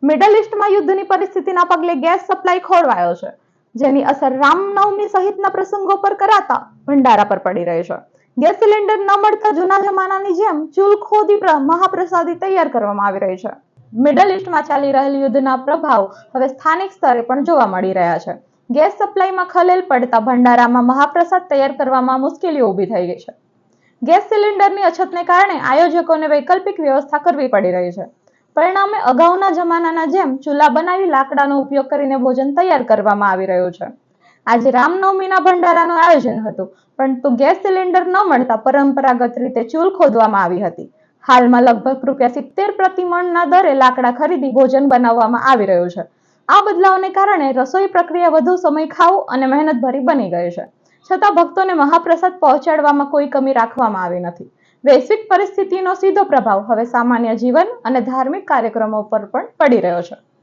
Middle ઇસ્ટમાં યુદ્ધની પરિસ્થિતિના પગલે ગેસ સપ્લાય ખોરવાયો છે, જેની અસર રામનવમી સહિતના પ્રસંગો પર કરાતા ભંડારા પર પડી રહી છે. ગેસ સિલિન્ડર ન મળતા જૂના જમાનાની જેમ ચૂલ ખોદી મહાપ્રસાદી તૈયાર કરવામાં આવી રહી છે. મિડલ ઇસ્ટમાં ચાલી રહેલ યુદ્ધના પ્રભાવ હવે સ્થાનિક સ્તરે પણ જોવા મળી રહ્યા છે. ગેસ સપ્લાયમાં ખલેલ પડતા ભંડારામાં મહાપ્રસાદ તૈયાર કરવામાં મુશ્કેલીઓ ઊભી થઈ ગઈ છે. ગેસ સિલિન્ડરની અછતને કારણે આયોજકોને વૈકલ્પિક વ્યવસ્થા કરવી પડી રહી છે. પરિણામે અગાઉના જમાનાના જેમ ચૂલા બનાવી લાકડાનો ઉપયોગ કરીને ભોજન તૈયાર કરવામાં આવી રહ્યું છે. આજે રામનવમીના ભંડારાનું આયોજન હતું, પરંતુ ગેસ સિલિન્ડર ન મળતા પરંપરાગત રીતે ચૂલ ખોદવામાં આવી હતી. હાલમાં લગભગ ₹70 પ્રતિ મણના દરે લાકડા ખરીદી ભોજન બનાવવામાં આવી રહ્યું છે. આ બદલાવને કારણે રસોઈ પ્રક્રિયા વધુ સમય ખાવું અને મહેનતભરી બની ગઈ છે. છતાં ભક્તોને મહાપ્રસાદ પહોંચાડવામાં કોઈ કમી રાખવામાં આવી નથી. વૈશ્વિક પરિસ્થિતિનો સીધો પ્રભાવ હવે સામાન્ય જીવન અને ધાર્મિક કાર્યક્રમો પર પણ પડી રહ્યો છે.